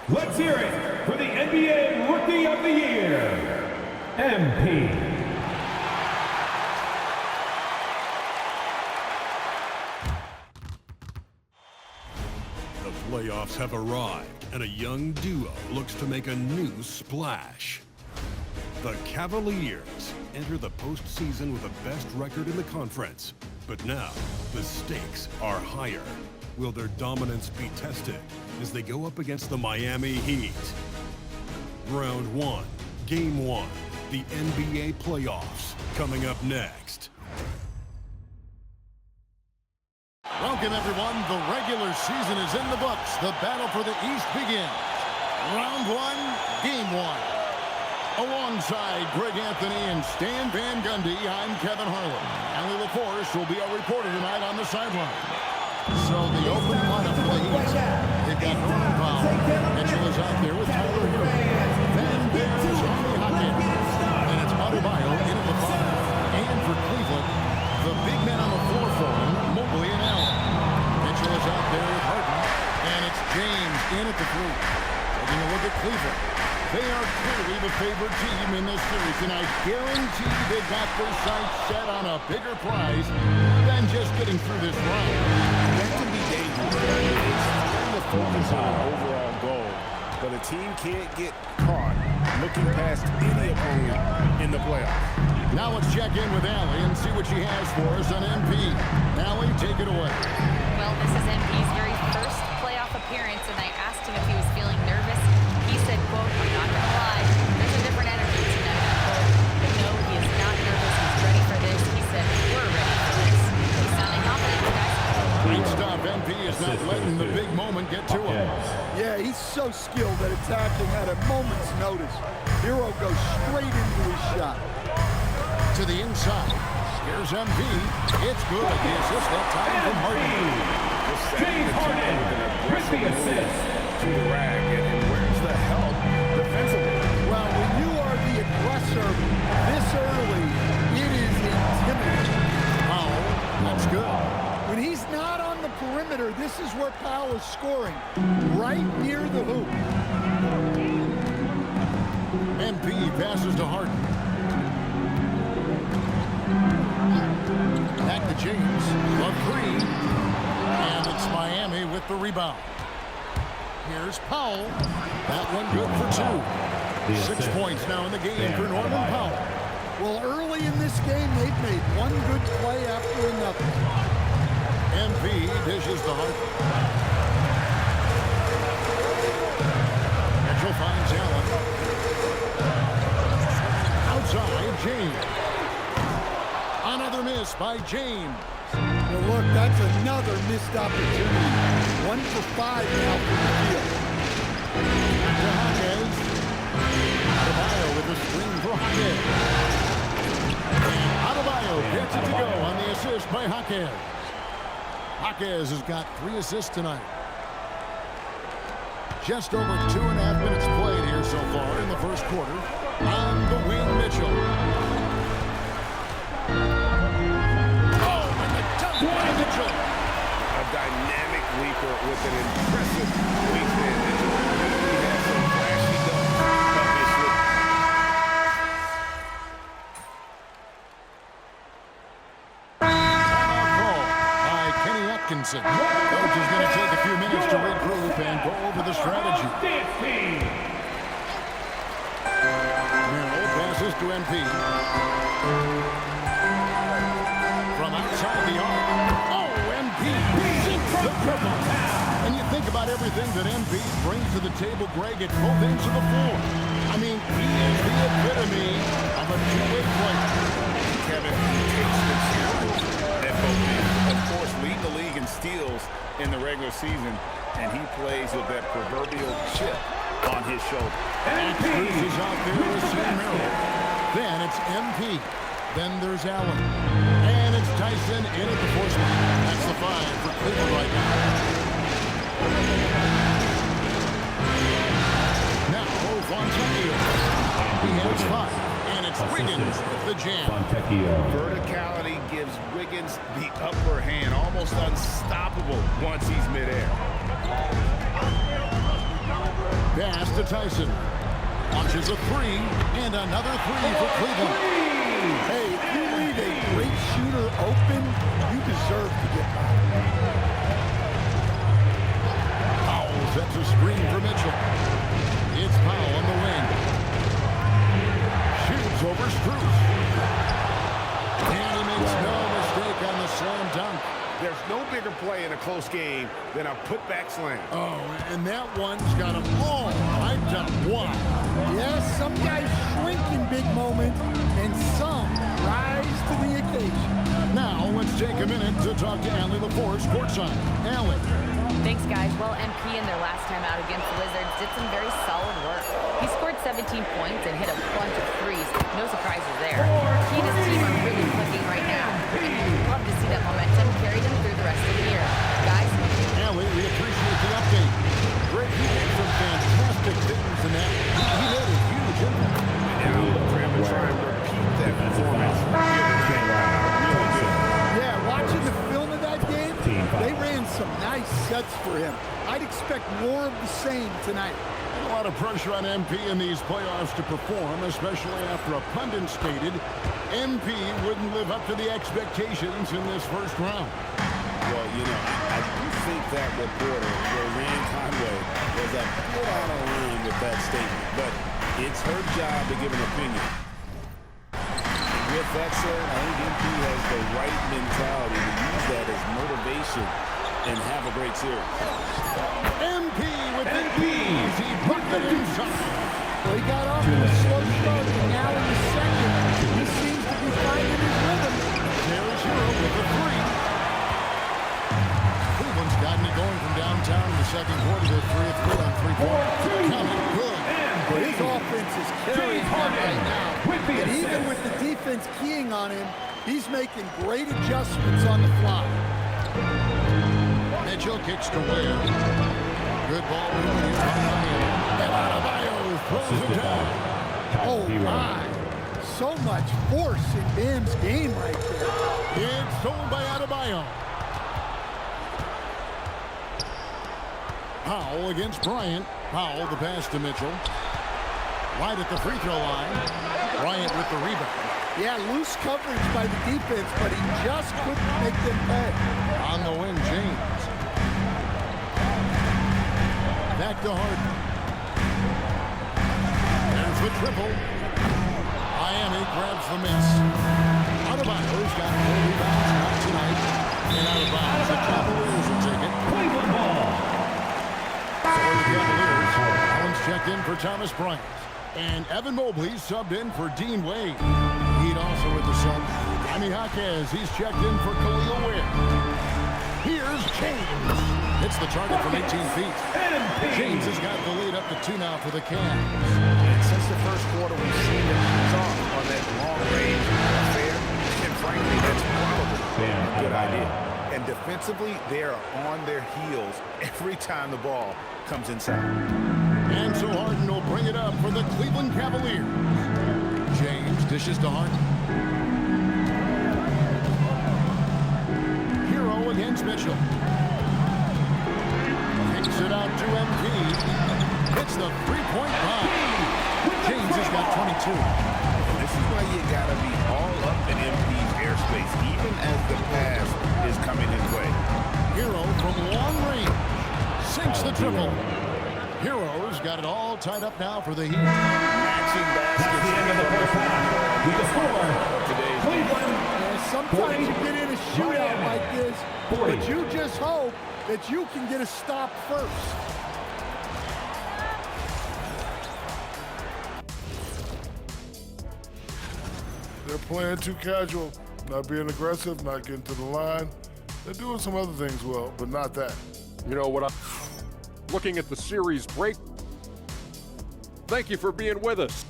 Let's hear it for the NBA Rookie of the Year, MP. The playoffs have arrived, and a young duo looks to make a new splash. The Cavaliers enter the postseason with the best record in the conference. But now, the stakes are higher. Will their dominance be tested as they go up against the Miami Heat? Round 1, Game 1, the NBA playoffs, coming up next. Welcome, everyone. The regular season is in the books. The battle for the East begins. Round 1, Game 1. Alongside Greg Anthony and Stan Van Gundy, I'm Kevin Harlan. Allie LaForce will be our reporter tonight on the sideline. So the open lineup for the East. They've got Norman Powell. Mitchell is out there with Tyler Hero. Then there's Johnny Hawkins. And it's Adebayo in at the 5. And for Cleveland, the big men on the floor for him, Mobley and Allen. Mitchell is out there with Harden. And it's James in at the 3. Taking a look at Cleveland. They are clearly the favorite team in this series, and I guarantee they've got their sights set on a bigger prize than just getting through this round. That can be dangerous. It's still the focus on an overall goal, but a team can't get caught looking past any opponent in the playoffs. Now let's check in with Allie and see what she has for us on MP. Allie, take it away. Well, this is MP's very first playoff appearance, and I asked him if he was feeling nervous. He said, quote, "I'm not going to lie, there's a different energy tonight." Quote, "No, he is not nervous. He's ready for this." He said, "We're ready for this." He's sounding confident, guys. Great stop. MP is not letting the big moment get to him. Yeah, he's so skilled at attacking at a moment's notice. Hero goes straight into his shot. To the inside. Here's MP. It's good. The assist that time from Harden. James Harden with the assist. To drag, and where's the help defensively? Well, when you are the aggressor this early, it is intimidating. Powell, that's good. When he's not on the perimeter, this is where Powell is scoring, right near the hoop. MP passes to Harden. Back to James. Love 3. And it's Miami with the rebound. Here's Powell. That one good for 2. 6 points now in the game for Norman Powell. Well, early in this game, they've made one good play after another. MP dishes the Harden. Mitchell finds Allen. Outside, James. Another miss by James. Well, look, that's another missed opportunity. 1 for 5 now from the field. To Hawkins. Adebayo with the screen for Hawkins. Adebayo gets it to go on the assist by Hawkins. Hawkins has got 3 assists tonight. Just over 2.5 minutes played here so far in the first quarter. On the wing, Mitchell. Mitchell. A dynamic leaper with an impressive wingspan. He has some flashy dunks up his sleeve. Call by Kenny Atkinson. Coach is going to take a few minutes to regroup and go over the strategy. Merrill passes to MP. From outside the arc. The triple. And you think about everything that MP brings to the table, Greg, at both ends of the floor. I mean, he is the epitome of a two-way player. Kevin takes considerable at both ends. Of course, lead the league in steals in the regular season, and he plays with that proverbial chip on his shoulder. MP is out there with Sam Merrill. Then it's MP. Then there's Allen. And it's Tyson in at the 4 spot. That's the 5 for Cleveland right now. Now, Fontecchio. He has 5. And it's Wiggins with the jam. Verticality gives Wiggins the upper hand, almost unstoppable once he's midair. to Tyson. Launches a three, and another three for Cleveland. Hey, if you leave a great shooter open, you deserve to get by. Powell sets a screen for Mitchell. It's Powell on the wing. Shoots over Strus. And he makes no mistake on the slam dunk. There's no bigger play in a close game than a putback slam. Oh, and that one's got him all hyped up. Wow. Yes, some guys shrink in big moments, and some rise to the occasion. Now, let's take a minute to talk to Allie LaForce courtside. Allie. Thanks, guys. Well, MP in their last time out against the Wizards did some very solid work. He scored 17 points and hit a bunch of threes. No surprises there. He and his team are really clicking right now. And we'd love to see that momentum carry them through the rest of the year. Guys? Allie, we appreciate the update. Greg, he did some fantastic things in that. He made a huge impact. Now look for him to try and repeat that performance. Really good. Yeah, watching the film of that game, they ran some nice sets for him. I'd expect more of the same tonight. A lot of pressure on MP in these playoffs to perform, especially after a pundit stated MP wouldn't live up to the expectations in this first round. Well, you know, I do think that reporter, Rand Conway, was a bit out of line with that statement, but it's her job to give an opinion. And with that said, I think MP has the right mentality to use that as motivation and have a great series. MP with the keys. He put it inside. Well, he got off to a slow start, and now in the second, he seems to be finding his rhythm. There's Hero with the three. Cleveland's gotten it going from downtown in the second quarter. They're 3 of 3 on three-pointers. Counting good. But his offense is carrying him right now. And even with the defense keying on him, he's making great adjustments on the fly. Mitchell kicks to Ware. Good ball movement here on the end. And Adebayo throws it down. Oh, my. So much force in Bam's game right there. It's stolen by Adebayo. Powell against Bryant. Powell the pass to Mitchell. Right at the free throw line. Bryant with the rebound. Yeah, loose coverage by the defense, but he just couldn't make them pay. On the wing, James. Back to Harden. There's the triple. Miami grabs the miss. Adebayo's got 4 rebounds now tonight. And out of bounds, the Cavaliers will take it. Cleveland ball. So the Cavaliers. Allen's checked in for Thomas Bryant. And Evan Mobley subbed in for Dean Wade. Heat also with the sub. Jaime Jaquez, he's checked in for Khalil Ware. Here's James. Hits the target from 18 feet. James has got the lead up to 2 now for the Cavs. And since the first quarter, we've seen them talk on that long-range affair. And frankly, that's probably a good idea. And defensively, they are on their heels every time the ball comes inside. And so Harden will bring it up for the Cleveland Cavaliers. James dishes to Harden. Hero against Mitchell. Kicks it out to MP. Hits the three-point bomb. James has got 22. This is why you got to be all up in MP's airspace, even as the pass is coming his way. Hero from long range. Sinks the triple. Hero's got it all tied up now for the Heat. Matching That's the end of the first half. With the score, Cleveland. Sometimes you get in a shootout like this, 40. but you just hope that you can get a stop first. They're playing too casual, not being aggressive, not getting to the line. They're doing some other things well, but not that. You know what? Looking at the series break. Thank you for being with us.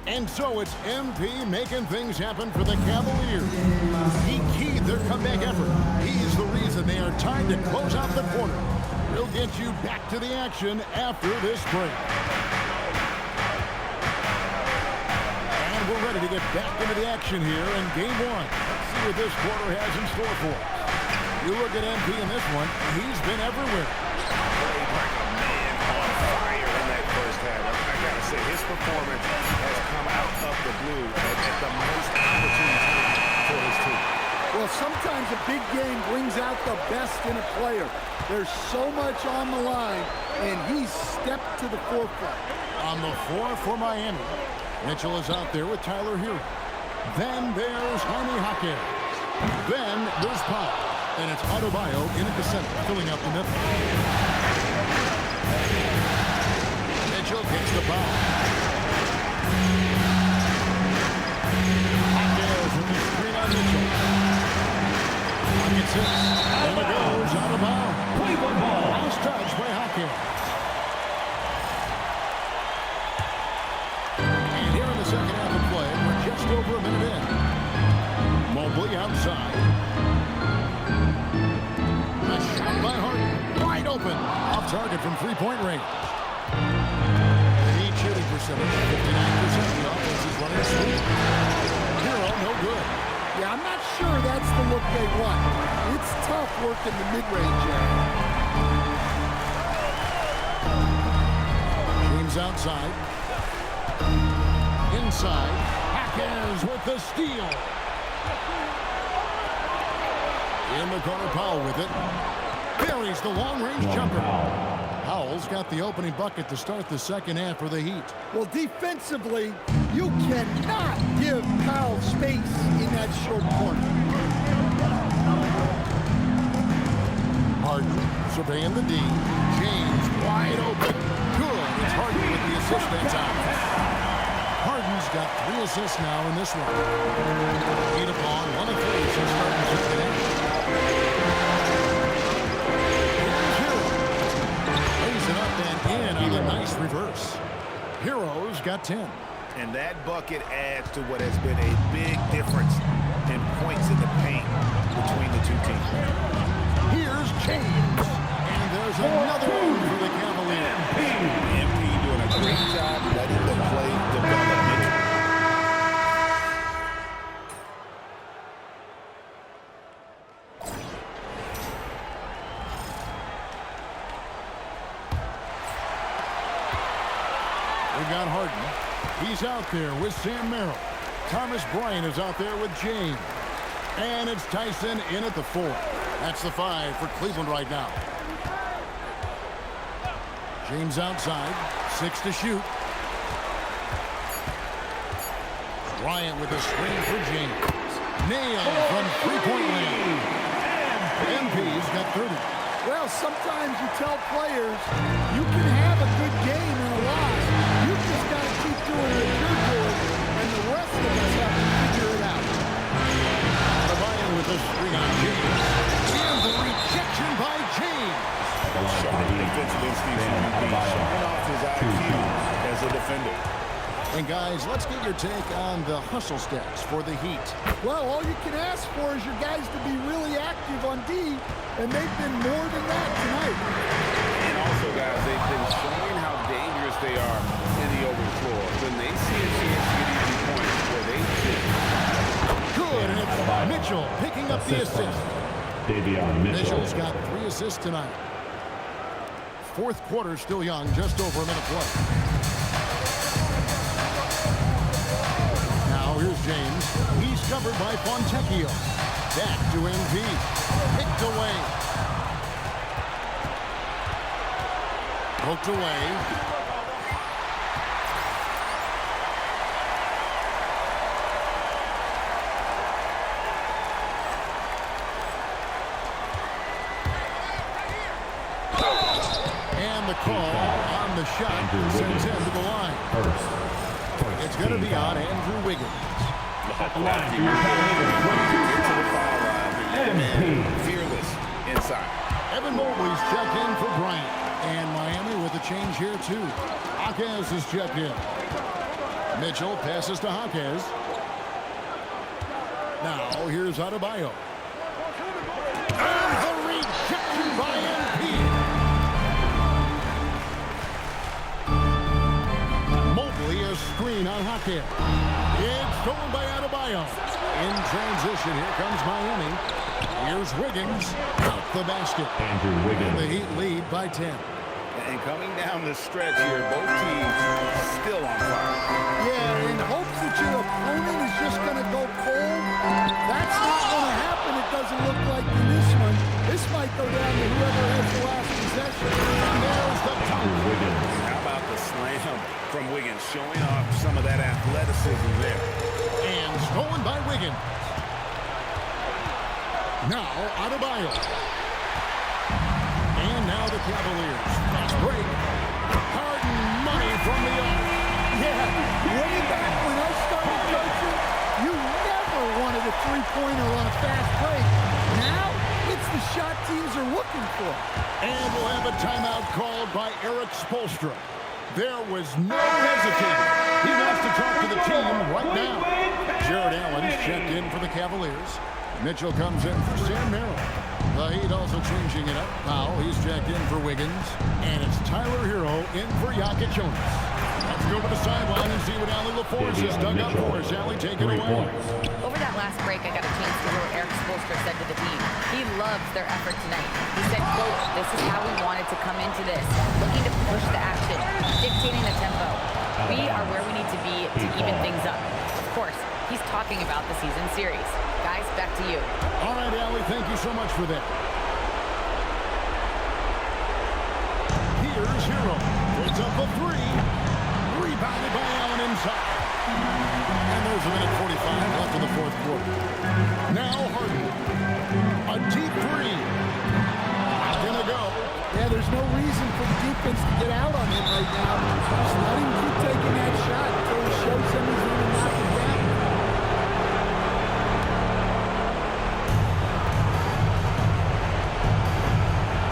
And so it's MP making things happen for the Cavaliers. He keyed their comeback effort. He's the reason they are tied to close out the quarter. We'll get you back to the action after this break. And we're ready to get back into the action here in Game 1. Let's see what this quarter has in store for us. You look at MP in this one, he's been everywhere. Played like a man on fire in that first half. I gotta say, his performance has come out of the blue at the most opportune time for his team. Well, sometimes a big game brings out the best in a player. There's so much on the line, and he's stepped to the forefront. On the floor for Miami, Mitchell is out there with Tyler Hero. Then there's Jaime Jaquez. Then there's Pop. And it's Adebayo in at the center, filling up the middle. Mitchell gets the foul. Jaquez with the screen on Mitchell. Pocket six. And it goes out of bounds. Cleveland ball. Nice touch by Jaquez. And here in the second half of play, we're just over a minute in. Mobley outside. A shot by Harden. Wide open. Off target from three-point range. The Heat shooting percentage, 59%. The offense is running sweet. Hero, no good. Yeah, I'm not sure that's the look they want. It's tough working the mid-range area. James outside. Inside. Jaquez with the steal. In the corner, Powell with it. Buries the long-range jumper. Powell's got the opening bucket to start the second half for the Heat. Well, defensively, you cannot give Powell space in that short corner. Harden surveying the D. James wide open. Good. It's Harden with the assist that's out. Harden's got 3 assists now in this one. 8 upon 1 of 3 since starting the second half. Lays it up and in on a nice reverse. Hero's got 10. And that bucket adds to what has been a big difference in points in the paint between the two teams. Here's James. And there's another one for the Cavaliers. MP doing a great job letting the play develop. We got Harden. He's out there with Sam Merrill. Thomas Bryant is out there with James. And it's Tyson in at the 4. That's the 5 for Cleveland right now. James outside. 6 to shoot. Bryant with a screen for James. Nailed from three-point range. MP's got 30. Well, sometimes you tell players you can have a good game and a loss. You just got to keep doing what you're doing, and the rest of us have to figure it out. Adebayo with a screen on James. And the rejection by James. Sharp defensive instincts from MB, showing off his IQ as a defender. And guys, let's get your take on the hustle stats for the Heat. Well, all you can ask for is your guys to be really active on D, and they've been more than that tonight. And also, guys, they've been showing how dangerous they are in the open floor. When they see a chance to get easy points where they sit. Good, and it's Mitchell picking up the assist. Mitchell's got 3 assists tonight. Fourth quarter still young, just over a minute play. Now here's James. He's covered by Fontecchio. Back to MP. Picked away. Poked away. And the call on the shot sends him to the line. It's going to be on Andrew Wiggins. Fearless inside. Evan Mobley's checked in for Bryant. And Miami with a change here, too. Jaquez is checked in. Mitchell passes to Jaquez. Now, here's Adebayo. And the rejection by MP. Mobley, a screen on Jaquez. It's stolen by Adebayo. In transition, here comes Miami. Here's Here's Wiggins out the basket. Andrew Wiggins. The Heat lead by 10. And coming down the stretch here, both teams still on fire. Yeah, in hopes that your opponent is just going to go cold, that's not going to happen. It doesn't look like in this one. This might go down to whoever has the last possession. And there's the dunk. How about the slam from Wiggins, showing off some of that athleticism there. And stolen by Wiggins. Now, Adebayo. And now the Cavaliers. Fast break. Harden money from the arc. Yeah, way back when I started coaching, you never wanted a three-pointer on a fast break. Now, it's the shot teams are looking for. And we'll have a timeout called by Eric Spoelstra. There was no hesitating. He wants to talk to the team right now. Jared Allen's checked in for the Cavaliers. Mitchell comes in for Sam Merrill. The Heat also changing it up. Powell, he's checked in for Wiggins. And it's Tyler Hero in for Jokic Jonas. Let's go to the sideline and see what Allie LaForce has dug up for us. Allie, take it away. Over that last break, I got a chance to hear what Eric Spoelstra said to the team. He loves their effort tonight. He said, quote, "This is how we wanted to come into this, looking to push the action, dictating the tempo. We are where we need to be to even things up." Of course, he's talking about the season series. Guys, back to you. All right, Allie, thank you so much for that. Here's Hero. Puts up a three. Rebounded by Allen inside. And there's a minute 45 left in the fourth quarter. Now Harden. A deep three. Not gonna go. Yeah, there's no reason for the defense to get out on him right now. Just let him keep taking that shot until he shows them he's going to knock it down.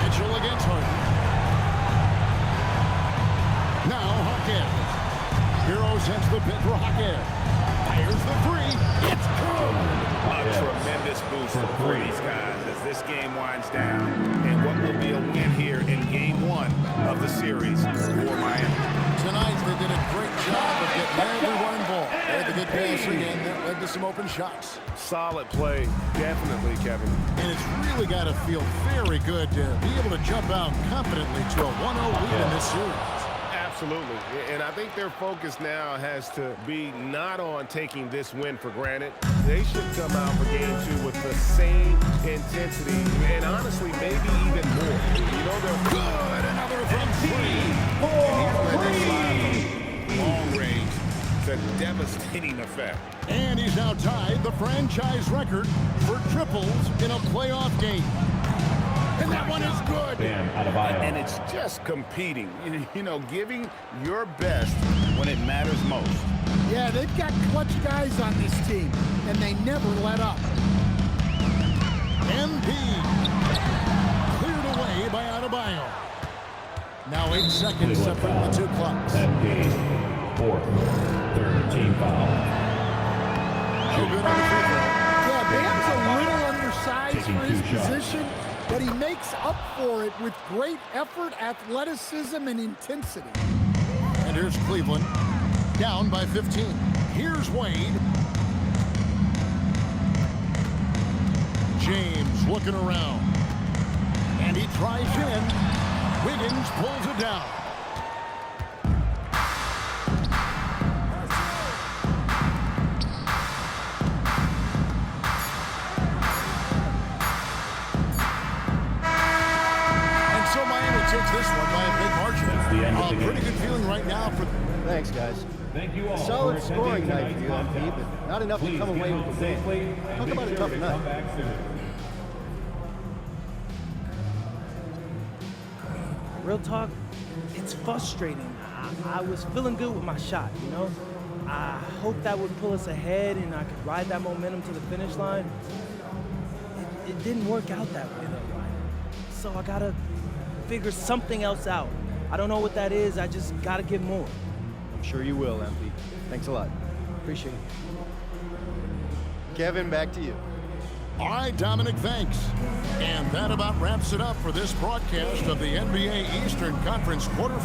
Mitchell against Harden. Now Hawkins. Hero sends the pin for Hawkins. Fires the three. It's good. A tremendous boost for these guys as this game winds down. And what will be a win here in game one of the series for Miami. Tonight they did a great job of getting everyone involved. They had the good passing and that led to some open shots. Solid play, definitely, Kevin. And it's really got to feel very good to be able to jump out confidently to a 1-0 lead in this series. Absolutely. And I think their focus now has to be not on taking this win for granted. They should come out for game two with the same intensity and honestly maybe even more. You know, they're Good. Another from three. Long range to devastating effect. And he's now tied the franchise record for triples in a playoff game. And that one is good. And it's just competing, you know, giving your best when it matters most. Yeah, they've got clutch guys on this team, and they never let up. MP cleared away by Adebayo. Now 8 seconds separating the two clubs. Fourth, third team foul. No good on the free throw. Yeah, Bam's a little undersized Taking for his 2 shots. position, but he makes up for it with great effort, athleticism, and intensity. And here's Cleveland, down by 15. Here's Wade. James looking around. And he drives in. Wiggins pulls it down. And so Miami takes this one by a big margin. That's the end of the game. Pretty good feeling right now for Thanks, guys. Thank you all. Solid for scoring attending night for you, tonight's MP, contest. but not enough to Please come get away home with the win. safely and Talk make about a sure tough to night. come back soon. Real talk, it's frustrating. I was feeling good with my shot, you know? I hoped that would pull us ahead and I could ride that momentum to the finish line. It didn't work out that way, though, Ryan. So I gotta figure something else out. I don't know what that is. I just gotta give more. I'm sure you will, MP. Thanks a lot. Appreciate it. Kevin, back to you. All right, Dominic, thanks. And that about wraps it up for this broadcast of the NBA Eastern Conference quarterfinals.